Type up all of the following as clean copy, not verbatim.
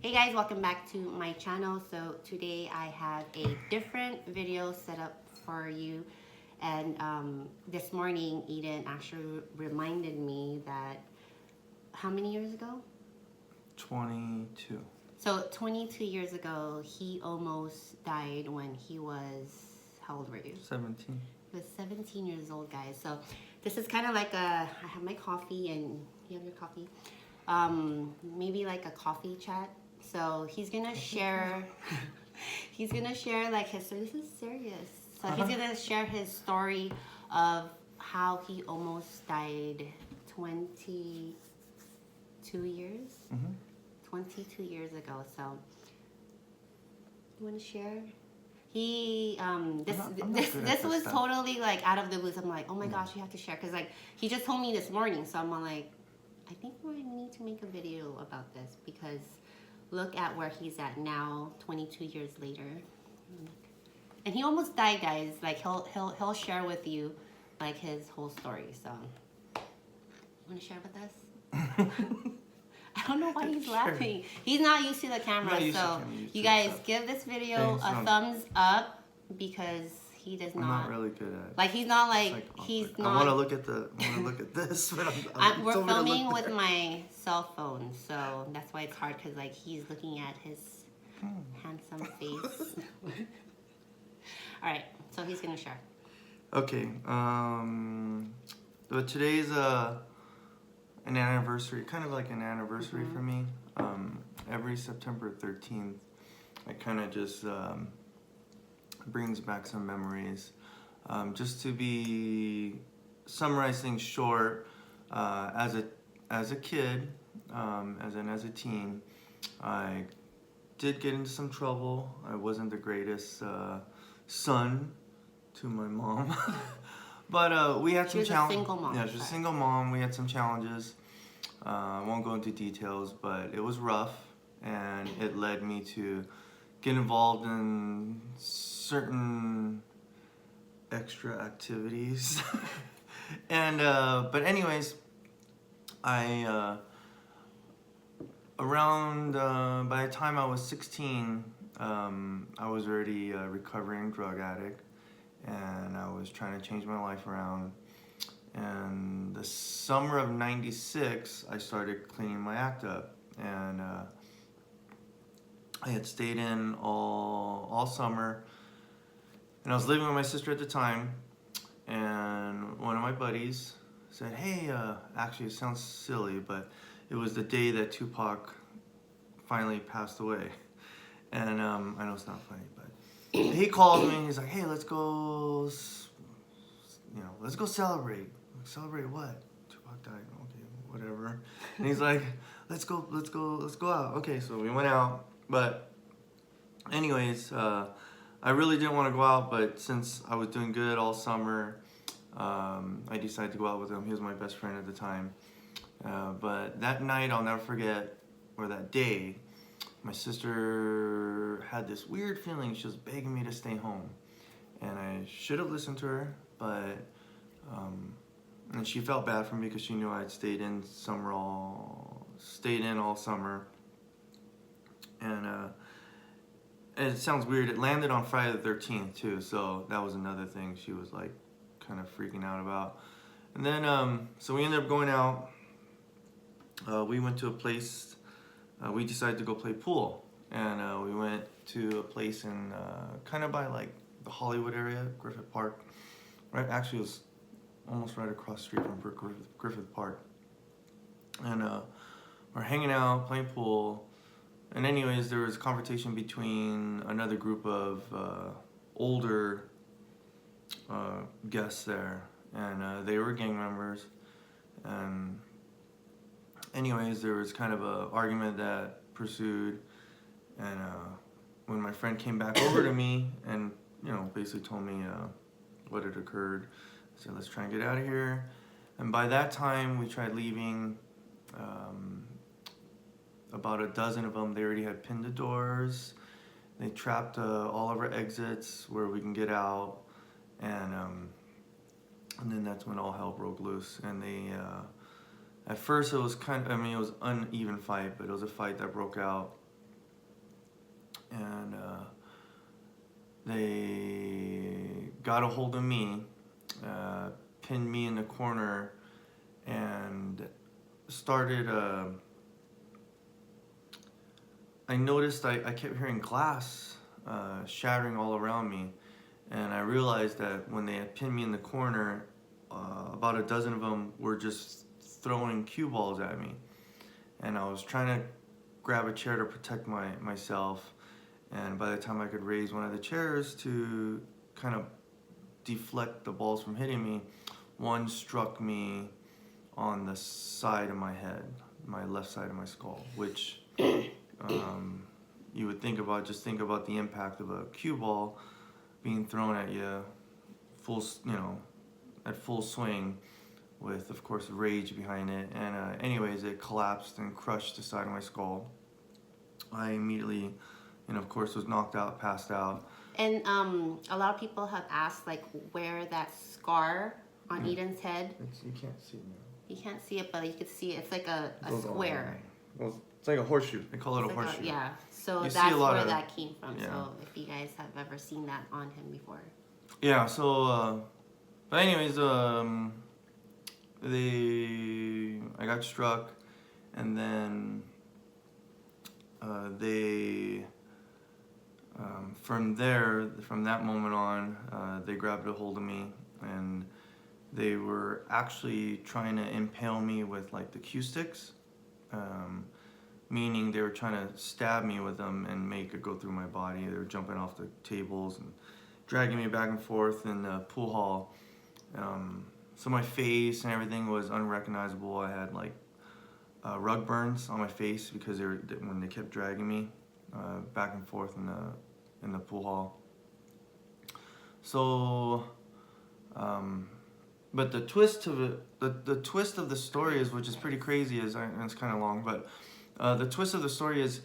Hey guys, welcome back to my channel. So today I have a different video set up for you. And this morning Eden actually reminded me that how many years ago? 22. So 22 years ago, he almost died when he was, how old were you? 17. He was 17 years old, guys. So this is kind of like I have my coffee and you have your coffee. Maybe like a coffee chat. So he's gonna share, he's gonna share like his, so this is serious. So he's gonna share his story of how he almost died 22 years? 22 years ago. So you wanna share? He this I'm not this good at this this was stuff. totally like out of the blues. I'm like, oh my gosh, you have to share because like he just told me this morning. So I'm like, I think we need to make a video about this because look at where he's at now, 22 years later, and he almost died, guys. Like he'll share with you like his whole story. So you want to share with us? I don't know why he's Sure. laughing. He's not used to the camera, Not used to so camera, used you to guys stuff. give this video Okay, a so thumbs up because he does I'm not really good at. like he's not It's like awkward. he's I want to not. look at the. I want to look at this, but We're told me to look filming with there. my cell phone, so that's why it's hard because like he's looking at his handsome face. All right, so he's gonna share. Okay. But today's an anniversary, kind of like an anniversary for me. Every September 13th, it kind of just brings back some memories. Just to be summarize things short, as a kid, as a teen, I did get into some trouble. I wasn't the greatest son to my mom, but we had She some was a single mom. Yeah, she was a Sorry. single mom. We had some challenges. I won't go into details, but it was rough, and it led me to get involved in certain extra activities. And but anyways, I around by the time I was 16, I was already a recovering drug addict, and I was trying to change my life around. And the summer of '96, I started cleaning my act up, and I had stayed in all summer, and I was living with my sister at the time. And one of my buddies said, "Hey, actually, it sounds silly, but it was the day that Tupac finally passed away." And I know it's not funny, but he called me. He's like, "Hey, let's go, let's go celebrate." Like, celebrate what? Tupac died. Okay, whatever. And he's like, let's go out." Okay, so we went out. But anyways, I really didn't want to go out, but since I was doing good all summer, I decided to go out with him. He was my best friend at the time. But that night, I'll never forget, or that day, my sister had this weird feeling. She was begging me to stay home. And I should have listened to her, but and she felt bad for me because she knew I'd stayed in all summer. And it sounds weird. It landed on Friday the 13th too, so that was another thing she was like kind of freaking out about. And then so we ended up going out. We went to a place. We decided to go play pool, and we went to a place in kind of by like the Hollywood area, Griffith Park. Right, actually, it was almost right across the street from Griffith Park. And we're hanging out, playing pool. And anyways, there was a confrontation between another group of older guests there, and they were gang members. And anyways, there was kind of a argument that pursued. And when my friend came back over to me and basically told me what had occurred, I said, let's try and get out of here. And by that time, we tried leaving. About a dozen of them, they already had pinned the doors. They trapped all of our exits where we can get out. And then that's when all hell broke loose. And they, at first it was it was uneven fight, but it was a fight that broke out. and they got a hold of me, pinned me in the corner, and started. I noticed I kept hearing glass shattering all around me, and I realized that when they had pinned me in the corner, about a dozen of them were just throwing cue balls at me, and I was trying to grab a chair to protect myself, and by the time I could raise one of the chairs to kind of deflect the balls from hitting me, one struck me on the side of my head, my left side of my skull, which you would think about the impact of a cue ball being thrown at you at full swing, with of course rage behind it. And anyways, it collapsed and crushed the side of my skull. I immediately, of course, was knocked out, passed out. And a lot of people have asked like where that scar on Eden's head. You can't see it now. You can't see it, but you can see it's like a square. Well, it's like a horseshoe. They call it a horseshoe. Yeah. So You see that's a lot where of- that came from. yeah. So if you guys have ever seen that on him before. Yeah. So, but anyways, I got struck, and then they. From that moment on, they grabbed a hold of me, and they were actually trying to impale me with like the cue sticks, meaning they were trying to stab me with them and make it go through my body. They were jumping off the tables and dragging me back and forth in the pool hall. So my face and everything was unrecognizable. I had like rug burns on my face because when they kept dragging me back and forth in the pool hall. So, but the twist of it, the twist of the story is, which is pretty crazy, and it's kind of long, but the twist of the story is,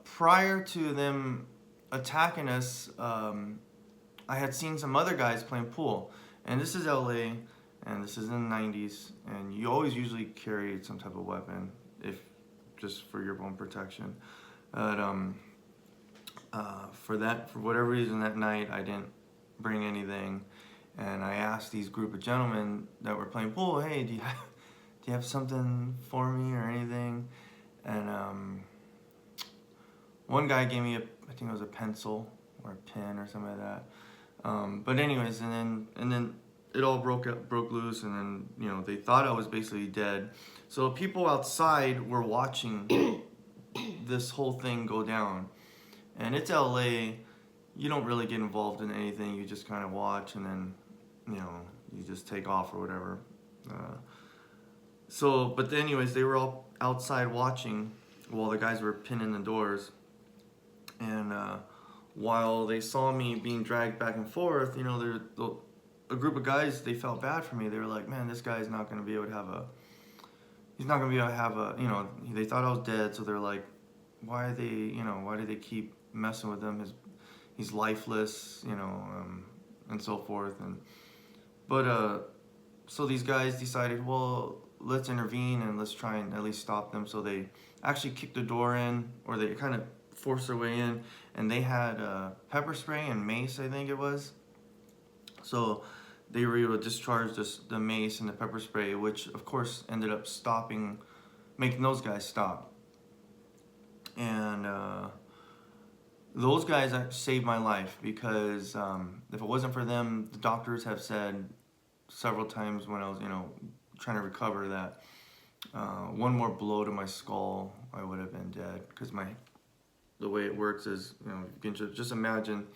prior to them attacking us, I had seen some other guys playing pool, and this is LA, and this is in the 90s, and you always usually carry some type of weapon, just for your own protection. But for whatever reason that night I didn't bring anything, and I asked these group of gentlemen that were playing pool, hey, do you have something for me or anything? And one guy gave me I think it was a pencil or a pen or something like that. But anyways, and then it all broke loose, and then they thought I was basically dead. So people outside were watching this whole thing go down, and it's LA. You don't really get involved in anything. You just kind of watch, and then you just take off or whatever. But anyways, they were all outside watching while the guys were pinning the doors, and while they saw me being dragged back and forth, a group of guys, they felt bad for me. They were like, man, this guy's not going to be able to have a, they thought I was dead, so they're like, why do they keep messing with him? He's lifeless, and so forth. So these guys decided, well, let's intervene and let's try and at least stop them. So they actually kicked the door in, or they kind of forced their way in, and they had pepper spray and mace, I think it was. So they were able to discharge the mace and the pepper spray, which of course ended up making those guys stop. And those guys saved my life, because if it wasn't for them, the doctors have said several times when I was, trying to recover, that one more blow to my skull, I would have been dead. Because the way it works is, you can just imagine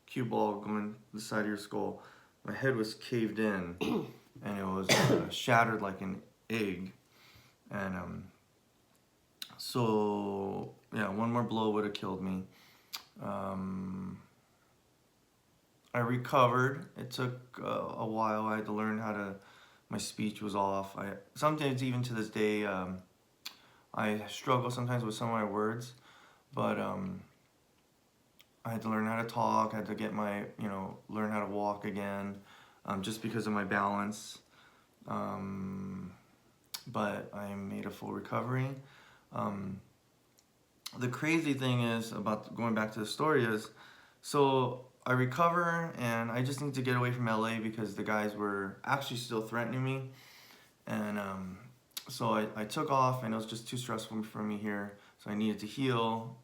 cue ball going the side of your skull. My head was caved in, and it was shattered like an egg. And so yeah, one more blow would have killed me. I recovered. It took a while. I had to learn my speech was off. Sometimes even to this day, I struggle sometimes with some of my words, but I had to learn how to talk. I had to learn how to walk again, just because of my balance. But I made a full recovery. the crazy thing is about going back to the story is, so I recover and I just need to get away from LA because the guys were actually still threatening me. And so I took off and it was just too stressful for me here. So I needed to heal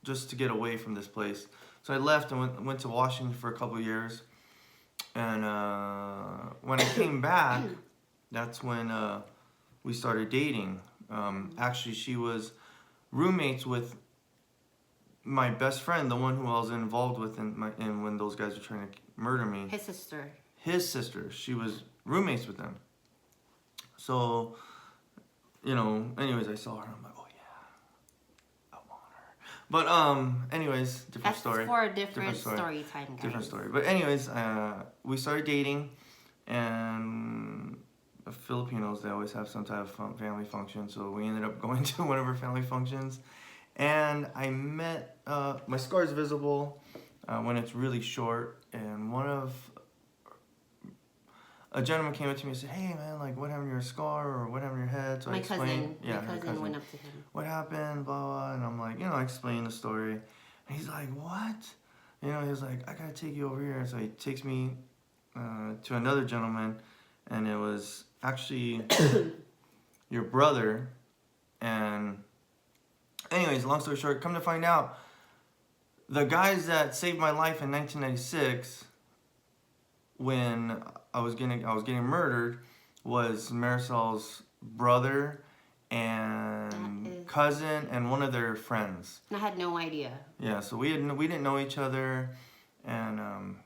just to get away from this place. So I left and went to Washington for a couple of years. And when I came back, that's when we started dating. Actually, she was roommates with my best friend, the one who I was involved with in when those guys were trying to murder me. His sister. His sister. She was roommates with them. So, you know, anyways, I saw her. I'm like, oh yeah, I want her. But anyways, different story. That's for a different story time, guys. Different story. But anyways, we started dating, and Filipinos, they always have some type of family function. So we ended up going to one of her family functions, and I met. My scar is visible when it's really short, and a gentleman came up to me and said, "Hey man, like what happened to your scar or what happened to your head?" So My I explained. cousin went up to him. What happened? Blah blah. And I'm like, I explained the story. And he's like, "What?" He was like, "I gotta take you over here." And so he takes me to another gentleman, and it was actually your brother. And anyways, long story short, come to find out, the guys that saved my life in 1996, when I was getting murdered, was Marisol's brother and cousin and one of their friends. I had no idea. Yeah, so we didn't know each other, and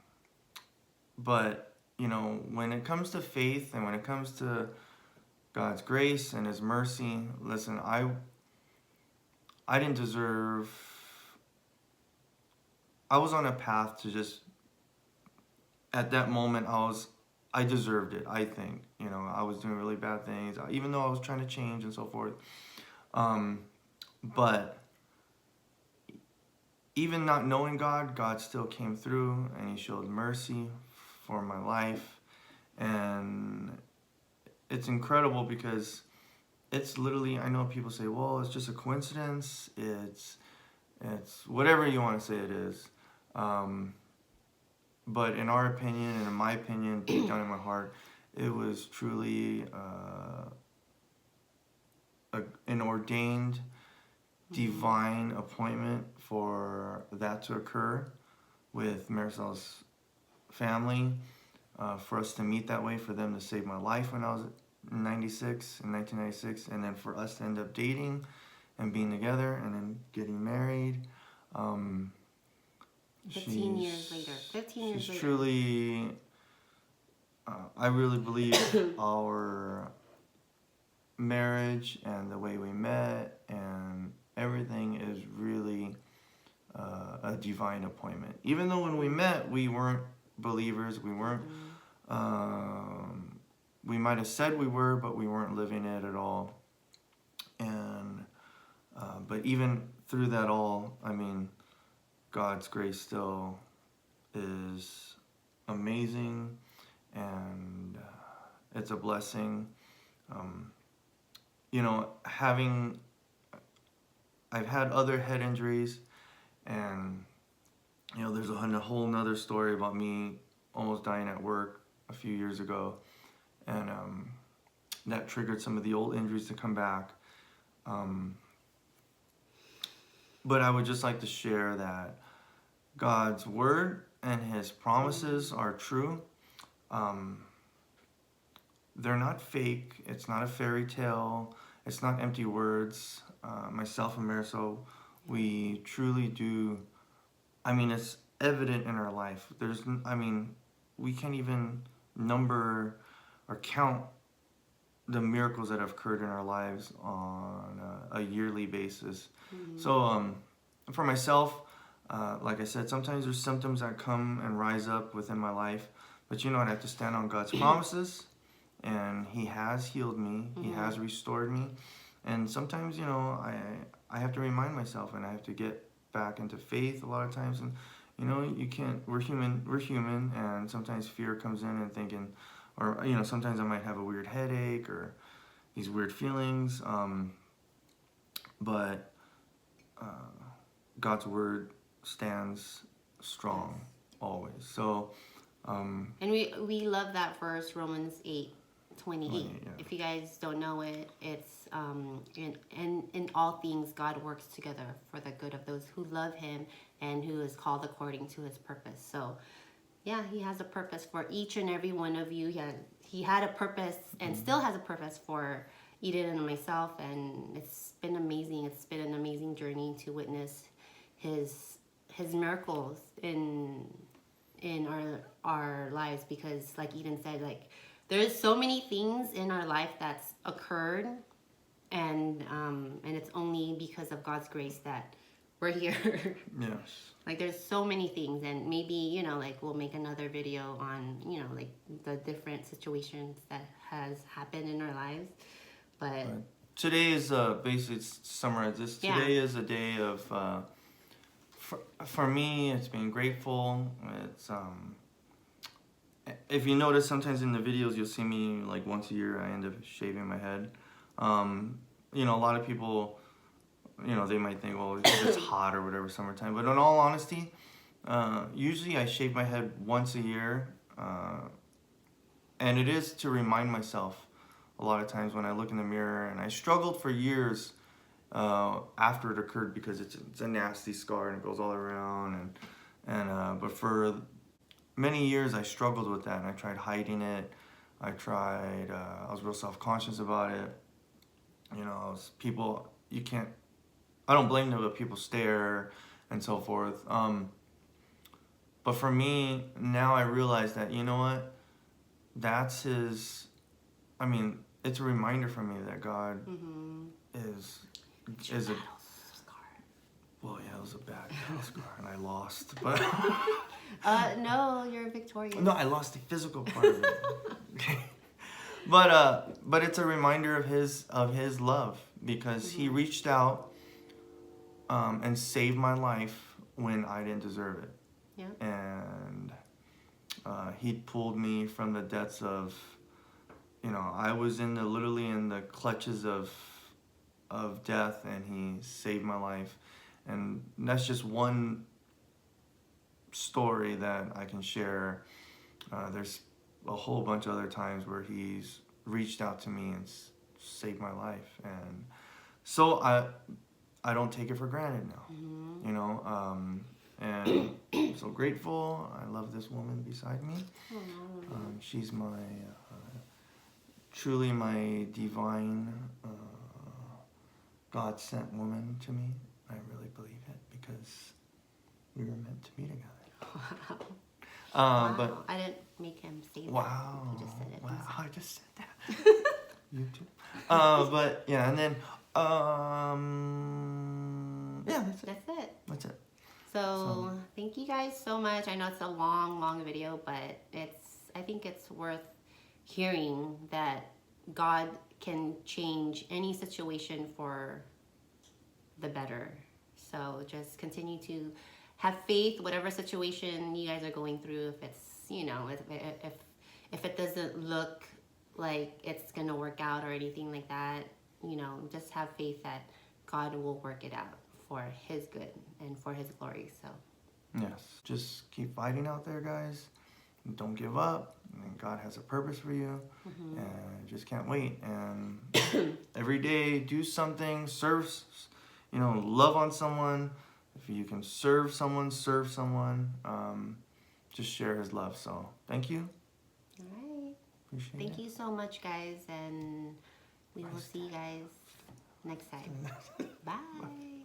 but when it comes to faith and when it comes to God's grace and His mercy, listen, I didn't deserve. I was on a path to just. At that moment, I deserved it, I think. I was doing really bad things, even though I was trying to change and so forth. But even not knowing God, God still came through and He showed mercy for my life. And it's incredible because it's literally, I know people say, well, it's just a coincidence. It's whatever you want to say it is. But in our opinion, and in my opinion, deep down in my heart, it was truly an ordained divine appointment for that to occur with Marisol's family, for us to meet that way, for them to save my life when I was in 1996, and then for us to end up dating and being together and then getting married. 15 years later. 15 years she's later. Truly, I really believe our marriage and the way we met and everything is really a divine appointment. Even though when we met, we weren't believers, we weren't, we might have said we were, but we weren't living it at all. And, but even through that all, God's grace still is amazing, and it's a blessing. I've had other head injuries, and there's a whole nother story about me almost dying at work a few years ago, and that triggered some of the old injuries to come back. But I would just like to share that God's word and His promises are true. They're not fake. It's not a fairy tale. It's not empty words. Myself and Marisol, we truly do. It's evident in our life. We can't even number or count the miracles that have occurred in our lives on a yearly basis. Mm-hmm. So for myself, like I said, sometimes there's symptoms that come and rise up within my life, but I have to stand on God's promises, and He has healed me. Mm-hmm. He has restored me. And sometimes, I have to remind myself, and I have to get back into faith a lot of times. And, you can't, we're human, and sometimes fear comes in and thinking, or, sometimes I might have a weird headache or these weird feelings. But God's word stands strong always. So, And we love that verse, Romans 8:28. Yeah. If you guys don't know it, it's in all things God works together for the good of those who love Him and who is called according to His purpose. So, yeah, He has a purpose for each and every one of you. He had a purpose and still has a purpose for Eden and myself, and it's been amazing. It's been an amazing journey to witness His miracles in our lives, because like Eden said, like there's so many things in our life that's occurred, and it's only because of God's grace that we're here. yes. Like there's so many things, and maybe like we'll make another video on like the different situations that has happened in our lives, but Right. Today is basically, to summarize this, Yeah. today is a day of for me, it's being grateful. It's if you notice, sometimes in the videos you'll see me like once a year I end up shaving my head. A lot of people, they might think, well, it's hot or whatever, summertime. But in all honesty, usually I shave my head once a year, and it is to remind myself. A lot of times when I look in the mirror, and I struggled for years after it occurred, because it's a nasty scar and it goes all around, but for many years I struggled with that, and I tried hiding it. I was real self-conscious about it. I don't blame them, but people stare and so forth. But for me, now I realize that, you know what, that's it's a reminder for me that God is a, well, yeah, it was a bad battle scar, and I lost, but no, you're victorious. no, I lost the physical part of it. Okay. But it's a reminder of his love, because he reached out and saved my life when I didn't deserve it. Yeah. And he pulled me from the depths of, I was literally in the clutches of death, and he saved my life. And that's just one story that I can share. There's a whole bunch of other times where he's reached out to me and saved my life, and so I don't take it for granted now. And I'm so grateful. I love this woman beside me. She's truly my divine God sent woman to me. I really believe it, because we were meant to be together. Wow. But I didn't make him say that. wow, He just said it wow, himself. I just said that. You too. But yeah, and then yeah, that's it. So thank you guys so much. I know it's a long video, but I think it's worth hearing that God can change any situation for the better. So just continue to have faith, whatever situation you guys are going through. If it's, if it doesn't look like it's gonna work out or anything like that, just have faith that God will work it out for His good and for His glory. So Yes, just keep fighting out there, guys. Don't give up. And God has a purpose for you, and just can't wait. And every day, do something. Serve. Love on someone. If you can serve someone. Just share His love. So thank you. all right. Appreciate it. Thank you so much, guys, and we will see you guys next time. Bye.